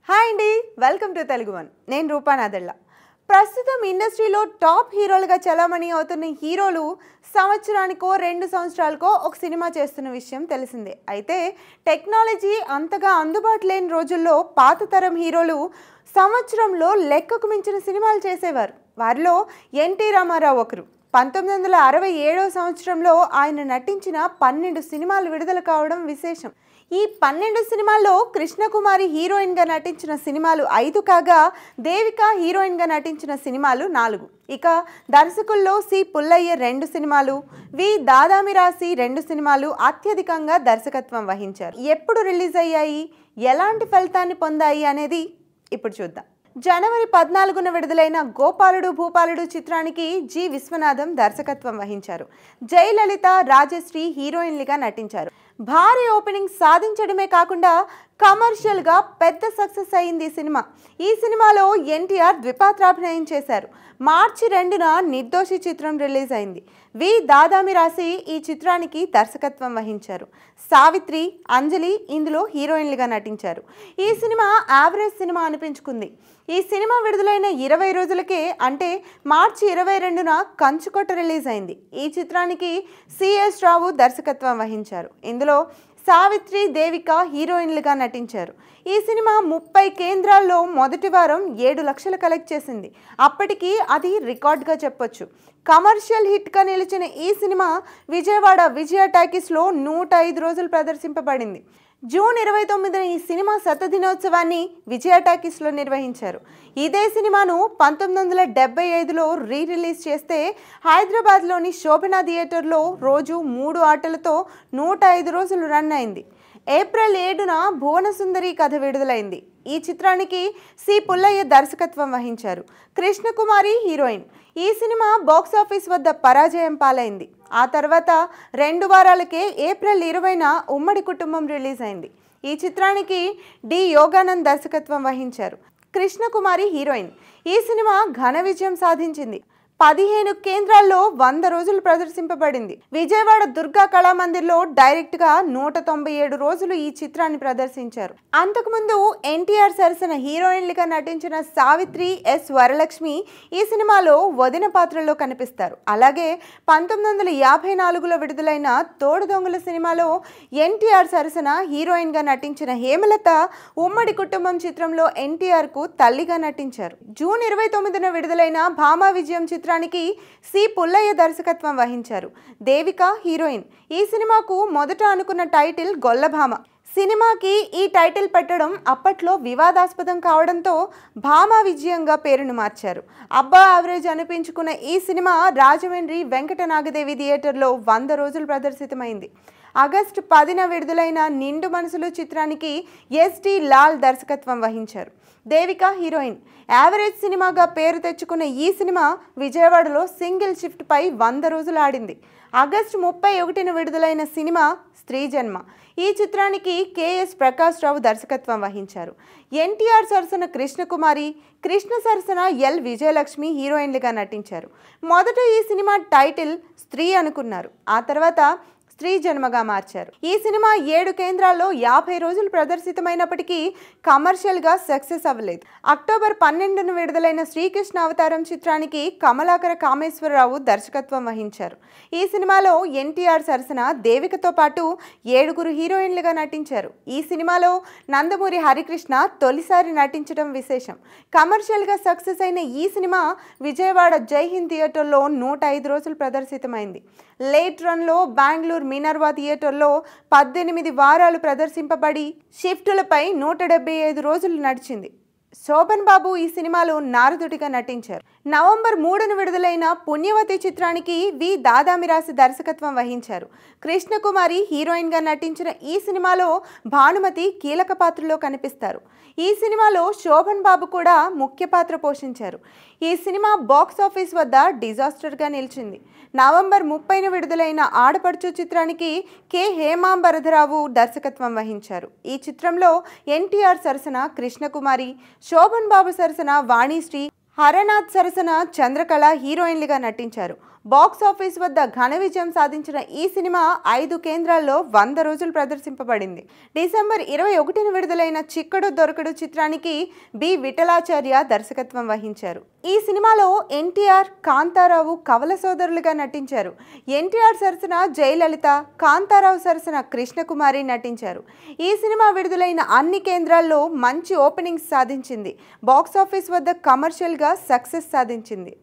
Hi అండి, welcome to Telugu one. నేను రూపా నాదెళ్ళ. ప్రస్తుతం ఇండస్ట్రీలో టాప్ హీరోలుగా చలామణి అవుతున్న హీరోలు సంవత్సరానికో 2 సంవత్సరాలకో ఒక సినిమా చేస్తున్న విషయం తెలిసిందే. అయితే టెక్నాలజీ అంతగా అందుబాటు లేని రోజుల్లో పాత తరం హీరోలు సంవత్సరంలో లెక్కకు మించిన సినిమాలు చేసేవారు. వారిలో ఎన్టీ రామారావు ఒకరు. 1967 సంవత్సరంలో ఆయన నటించిన 12 సినిమాలు విడుదల కావడం విశేషం. ఈ 12 సినిమాల్లో కృష్ణకుమారి హీరోయిన్గా నటించిన సినిమాలు 5 కాగా దేవిక హీరోయిన్గా నటించిన సినిమాలు 4. ఇక దర్శకుల్లో సి పుల్లయ్య 2 సినిమాలు, వి దాదామిరాసి 2 సినిమాలు అత్యధికంగా దర్శకత్వం వహించారు. ఎప్పుడు రిలీజ్ అయ్యాయి, ఎలాంటి ఫలితాన్ని పొందాయి అనేది ఇప్పుడు చూద్దాం. జనవరి 14న విడుదలైన గోపాలుడు భూపాలుడు చిత్రానికి జి విశ్వనాథం దర్శకత్వం వహించారు. జయలలిత, రాజశ్రీ హీరోయిన్లుగా నటించారు. భారీ ఓపెనింగ్ సాధించడమే కాకుండా కమర్షియల్గా పెద్ద సక్సెస్ అయింది ఈ సినిమా. ఈ సినిమాలో ఎన్టీఆర్ ద్విపాత్రాభినయం చేశారు. మార్చి 2న నిర్దోషి చిత్రం రిలీజ్ అయింది. వి దాదామిరాసి ఈ చిత్రానికి దర్శకత్వం వహించారు. సావిత్రి, అంజలి ఇందులో హీరోయిన్లుగా నటించారు. ఈ సినిమా యావరేజ్ సినిమా అనిపించుకుంది. ఈ సినిమా విడుదలైన 20 రోజులకే అంటే మార్చి 22న కంచుకొట్ట రిలీజ్ అయింది. ఈ చిత్రానికి సిఎస్ రావు దర్శకత్వం వహించారు. ఇందులో సావిత్రి, దేవిక హీరోయిన్లుగా నటించారు. ఈ సినిమా 30 కేంద్రాల్లో మొదటి వారం 7 లక్షలు కలెక్ట్ చేసింది. అప్పటికి అది రికార్డ్గా చెప్పొచ్చు. కమర్షియల్ హిట్గా నిలిచిన ఈ సినిమా విజయవాడ విజయ టాకీస్లో 105 రోజులు ప్రదర్శింపబడింది. జూన్ 29న ఈ సినిమా శతదినోత్సవాన్ని విజయ టాకీస్లో నిర్వహించారు. ఇదే సినిమాను 1975లో రిలీజ్ చేస్తే హైదరాబాద్లోని శోభనా థియేటర్లో రోజు 3 ఆటలతో 105 రోజులు రన్ అయింది. ఏప్రిల్ 7న భువనసుందరి కథ విడుదలైంది. ఈ చిత్రానికి సి పుల్లయ్య దర్శకత్వం వహించారు. కృష్ణకుమారి హీరోయిన్. ఈ సినిమా బాక్సాఫీస్ వద్ద పరాజయం పాలైంది. ఆ తర్వాత 2 వారాలకే ఏప్రిల్ 20న ఉమ్మడి కుటుంబం రిలీజ్ అయింది. ఈ చిత్రానికి డి యోగానంద్ దర్శకత్వం వహించారు. కృష్ణకుమారి హీరోయిన్. ఈ సినిమా ఘన విజయం సాధించింది. 15 కేంద్రాల్లో 100 రోజులు ప్రదర్శింపబడింది. విజయవాడ దుర్గా కళామందిర్లో డైరెక్ట్గా 197 రోజులు ఈ చిత్రాన్ని ప్రదర్శించారు. అంతకుముందు ఎన్టీఆర్ సరసన హీరోయిన్లుగా నటించిన సావిత్రి, ఎస్ వరలక్ష్మి ఈ సినిమాలో వదిన పాత్రలో కనిపిస్తారు. అలాగే 1954లో విడుదలైన తోడు దొంగల సినిమాలో ఎన్టీఆర్ సరసన హీరోయిన్గా నటించిన హేమలత ఉమ్మడి కుటుంబం చిత్రంలో ఎన్టీఆర్కు తల్లిగా నటించారు. జూన్ 29న విడుదలైన భామా విజయం చిత్రానికి సి పుల్లయ్య దర్శకత్వం వహించారు. దేవిక హీరోయిన్. ఈ సినిమాకు మొదట అనుకున్న టైటిల్ గొల్లభామ. సినిమాకి ఈ టైటిల్ పెట్టడం అప్పట్లో వివాదాస్పదం కావడంతో భామా విజయంగా పేరును మార్చారు. అబ్బా యావరేజ్ అనిపించుకున్న ఈ సినిమా రాజమండ్రి వెంకట నాగదేవి థియేటర్లో 100 రోజులు ప్రదర్శితమైంది. ఆగస్టు 10న విడుదలైన నిండు మనసులు చిత్రానికి ఎస్టి లాల్ దర్శకత్వం వహించారు. దేవిక హీరోయిన్. యావరేజ్ సినిమాగా పేరు తెచ్చుకున్న ఈ సినిమా విజయవాడలో సింగిల్ షిఫ్ట్పై 100 రోజులు ఆడింది. ఆగస్టు 31న విడుదలైన సినిమా స్త్రీ జన్మ. ఈ చిత్రానికి కెఎస్ ప్రకాష్ రావు దర్శకత్వం వహించారు. ఎన్టీఆర్ సరసన కృష్ణకుమారి, కృష్ణ సరసన ఎల్ విజయలక్ష్మి హీరోయిన్లుగా నటించారు. మొదట ఈ సినిమా టైటిల్ స్త్రీ అనుకున్నారు. ఆ తర్వాత స్త్రీ జన్మగా మార్చారు. ఈ సినిమా 7 కేంద్రాల్లో 50 రోజులు ప్రదర్శితమైనప్పటికీ కమర్షియల్గా సక్సెస్ అవ్వలేదు. అక్టోబర్ 12న విడుదలైన శ్రీకృష్ణ అవతారం చిత్రానికి కమలాకర కామేశ్వరరావు దర్శకత్వం వహించారు. ఈ సినిమాలో ఎన్టీఆర్ సరసన దేవికతో పాటు 7 హీరోయిన్లుగా నటించారు. ఈ సినిమాలో నందమూరి హరికృష్ణ తొలిసారి నటించడం విశేషం. కమర్షియల్గా సక్సెస్ అయిన ఈ సినిమా విజయవాడ జైహింద్ థియేటర్లో 105 రోజులు ప్రదర్శితమైంది. లేట్ రన్లో బెంగళూరు మినర్వా థియేటర్లో 18 వారాలు ప్రదర్శింపబడి షిఫ్టులపై 175 రోజులు నడిచింది. శోభన్ బాబు ఈ సినిమాలో నారదుడిగా నటించారు. నవంబర్ 3న విడుదలైన పుణ్యవతి చిత్రానికి వి దాదామిరాసి దర్శకత్వం వహించారు. కృష్ణకుమారి హీరోయిన్గా నటించిన ఈ సినిమాలో భానుమతి కీలక పాత్రలో కనిపిస్తారు. ఈ సినిమాలో శోభన్ బాబు కూడా ముఖ్య పాత్ర పోషించారు. ఈ సినిమా బాక్సాఫీస్ వద్ద డిజాస్టర్గా నిలిచింది. నవంబర్ 30న విడుదలైన ఆడపడుచు చిత్రానికి కె హేమాంబరధరావు దర్శకత్వం వహించారు. ఈ చిత్రంలో ఎన్టీఆర్ సరసన కృష్ణకుమారి, శోభన్ బాబు సరసన వాణిశ్రీ, హరనాథ్ సరసన చంద్రకళ హీరోయిన్లుగా నటించారు. బాక్స్ ఆఫీస్ వద్ద ఘన విజయం సాధించిన ఈ సినిమా 5 కేంద్రాల్లో 100 రోజులు ప్రదర్శింపబడింది. డిసెంబర్ 21న విడుదలైన చిక్కడు దొరకడు చిత్రానికి బి విఠలాచార్య దర్శకత్వం వహించారు. ఈ సినిమాలో ఎన్టీఆర్, కాంతారావు కవల సోదరులుగా నటించారు. ఎన్టీఆర్ సరసన జయలలిత, కాంతారావు సరసన కృష్ణకుమారి నటించారు. ఈ సినిమా విడుదలైన అన్ని కేంద్రాల్లో మంచి ఓపెనింగ్స్ సాధించింది. బాక్స్ ఆఫీస్ వద్ద కమర్షియల్గా సక్సెస్ సాధించింది.